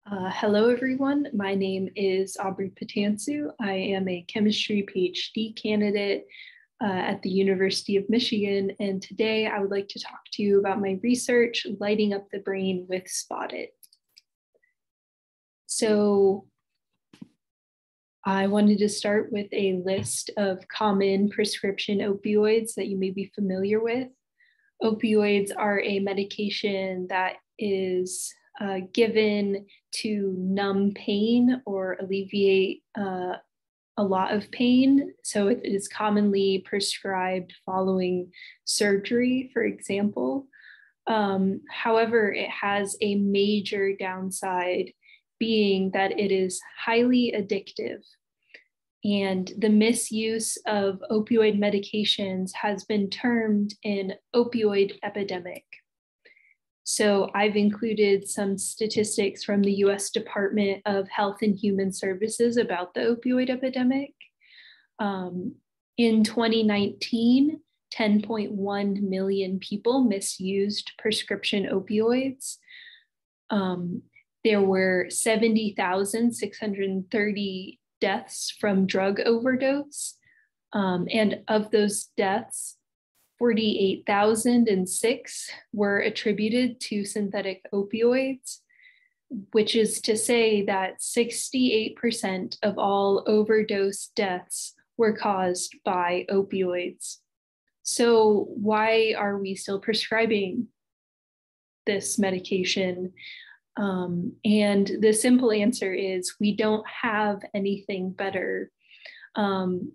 Hello, everyone. My name is Aubrey Patansu. I am a chemistry PhD candidate at the University of Michigan, and today I would like to talk to you about my research, lighting up the brain with Spotted. So I wanted to start with a list of common prescription opioids that you may be familiar with. Opioids are a medication that is given to numb pain or alleviate a lot of pain. So it is commonly prescribed following surgery, for example. However, it has a major downside, being that it is highly addictive. And the misuse of opioid medications has been termed an opioid epidemic. So I've included some statistics from the US Department of Health and Human Services about the opioid epidemic. In 2019, 10.1 million people misused prescription opioids. There were 70,630 deaths from drug overdose. And of those deaths, 48,006 were attributed to synthetic opioids, which is to say that 68% of all overdose deaths were caused by opioids. So why are we still prescribing this medication? And the simple answer is we don't have anything better. And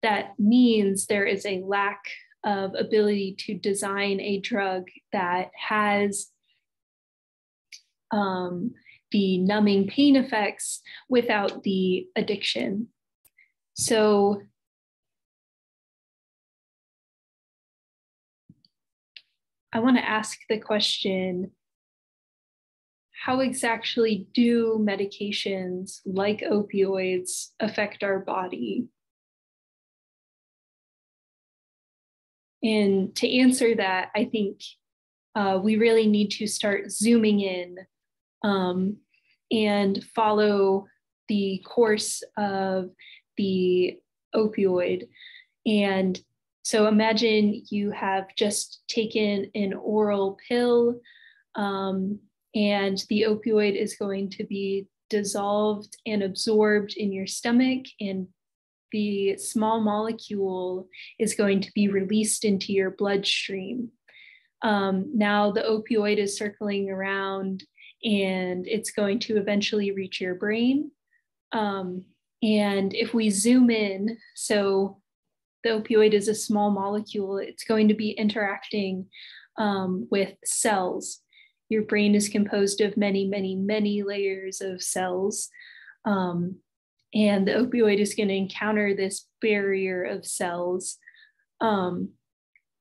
that means there is a lack of ability to design a drug that has the numbing pain effects without the addiction. So I want to ask the question, how exactly do medications like opioids affect our body? And to answer that, I think we really need to start zooming in and follow the course of the opioid. And so imagine you have just taken an oral pill, and the opioid is going to be dissolved and absorbed in your stomach, and the small molecule is going to be released into your bloodstream. Now the opioid is circling around and it's going to eventually reach your brain. And if we zoom in, so the opioid is a small molecule, it's going to be interacting with cells. Your brain is composed of many, many, many layers of cells. And the opioid is going to encounter this barrier of cells. And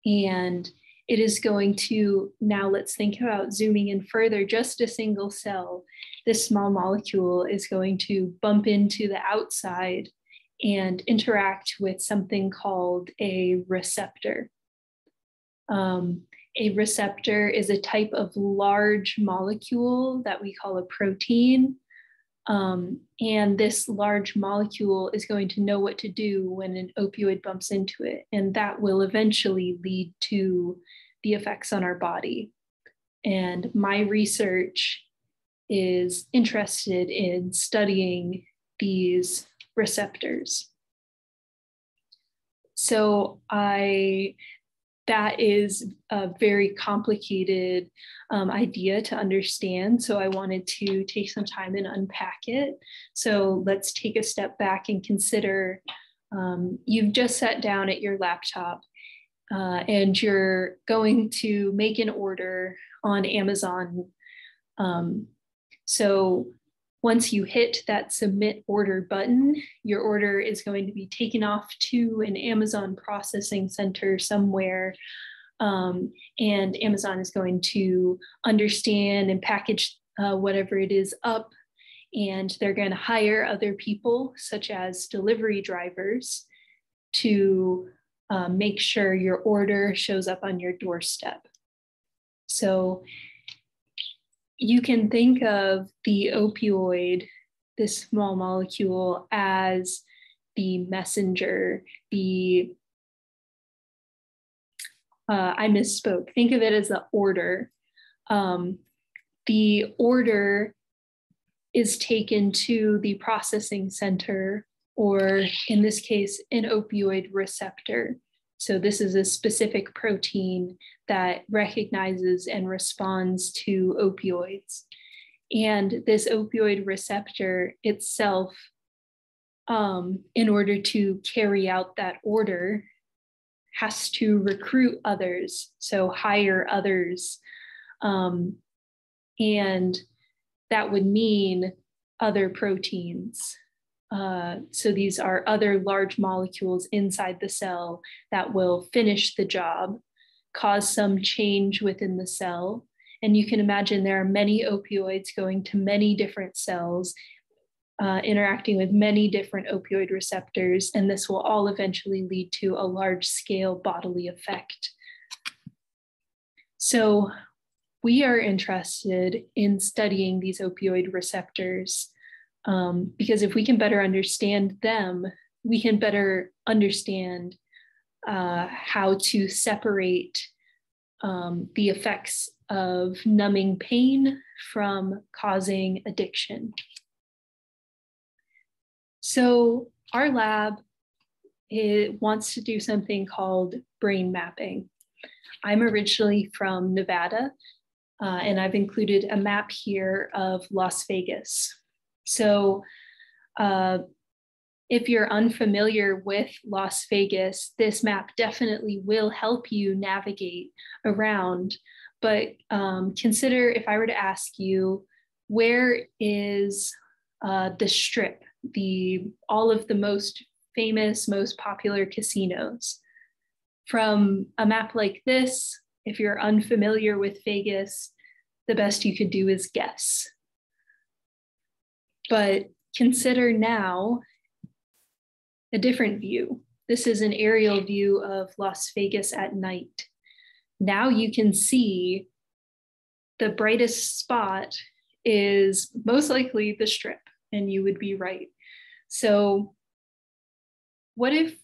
it is going to, now let's think about zooming in further, just a single cell. This small molecule is going to bump into the outside and interact with something called a receptor. A receptor is a type of large molecule that we call a protein. And this large molecule is going to know what to do when an opioid bumps into it. And that will eventually lead to the effects on our body. And my research is interested in studying these receptors. So that is a very complicated idea to understand. So I wanted to take some time and unpack it. So let's take a step back and consider you've just sat down at your laptop and you're going to make an order on Amazon. So once you hit that submit order button, your order is going to be taken off to an Amazon processing center somewhere. And Amazon is going to understand and package whatever it is up. And they're going to hire other people, such as delivery drivers, to make sure your order shows up on your doorstep. So you can think of the opioid, this small molecule, as the messenger, I misspoke. Think of it as the order. The order is taken to the processing center, or in this case, an opioid receptor. So this is a specific protein that recognizes and responds to opioids. And this opioid receptor itself, in order to carry out that order, has to recruit others, so hire others. And that would mean other proteins. So these are other large molecules inside the cell that will finish the job, cause some change within the cell. And you can imagine there are many opioids going to many different cells, interacting with many different opioid receptors, and this will all eventually lead to a large-scale bodily effect. So we are interested in studying these opioid receptors because if we can better understand them, we can better understand how to separate the effects of numbing pain from causing addiction. So our lab, it wants to do something called brain mapping. I'm originally from Nevada, and I've included a map here of Las Vegas. So if you're unfamiliar with Las Vegas, this map definitely will help you navigate around. But consider if I were to ask you, where is the Strip, all of the most famous, most popular casinos? From a map like this, if you're unfamiliar with Vegas, the best you could do is guess. But consider now a different view. This is an aerial view of Las Vegas at night. Now you can see the brightest spot is most likely the Strip, and you would be right. So what if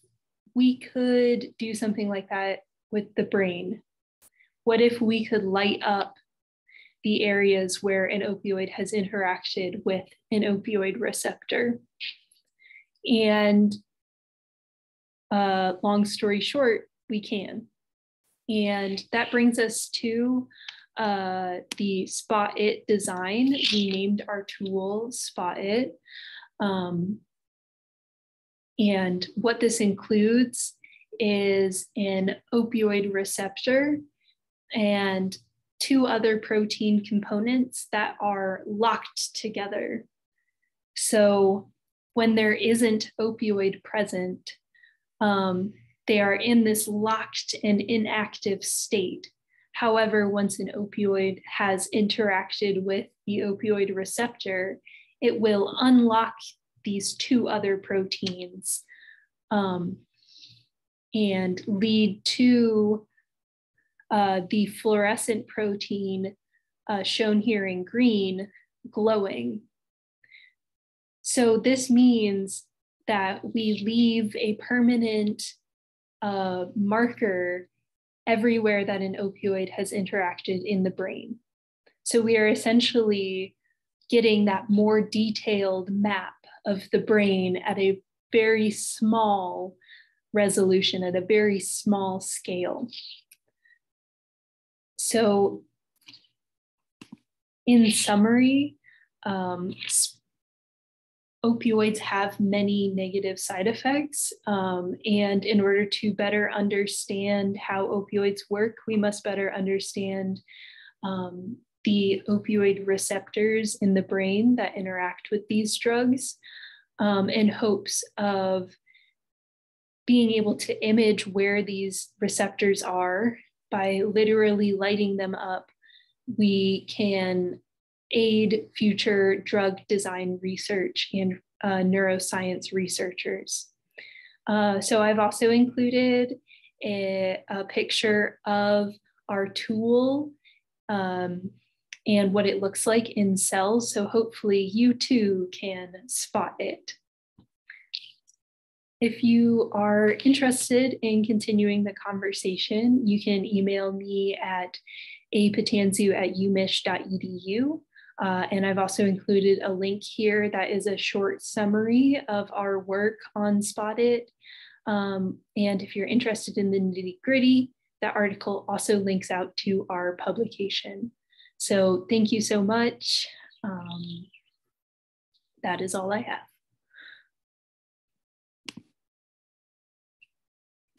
we could do something like that with the brain? What if we could light up the areas where an opioid has interacted with an opioid receptor? And long story short, we can. And that brings us to the Spot It design. We named our tool Spot It. And what this includes is an opioid receptor and two other protein components that are locked together. So when there isn't opioid present, they are in this locked and inactive state. However, once an opioid has interacted with the opioid receptor, it will unlock these two other proteins and lead to the fluorescent protein shown here in green glowing. So this means that we leave a permanent marker everywhere that an opioid has interacted in the brain. So we are essentially getting that more detailed map of the brain at a very small resolution, at a very small scale. So in summary, opioids have many negative side effects. And in order to better understand how opioids work, we must better understand the opioid receptors in the brain that interact with these drugs, in hopes of being able to image where these receptors are. By literally lighting them up, we can aid future drug design research and neuroscience researchers. So I've also included a picture of our tool. and what it looks like in cells. So hopefully you too can spot it. If you are interested in continuing the conversation, you can email me at apatanzu@umich.edu. And I've also included a link here that is a short summary of our work on Spot It. And if you're interested in the nitty-gritty, that article also links out to our publication. So thank you so much. That is all I have.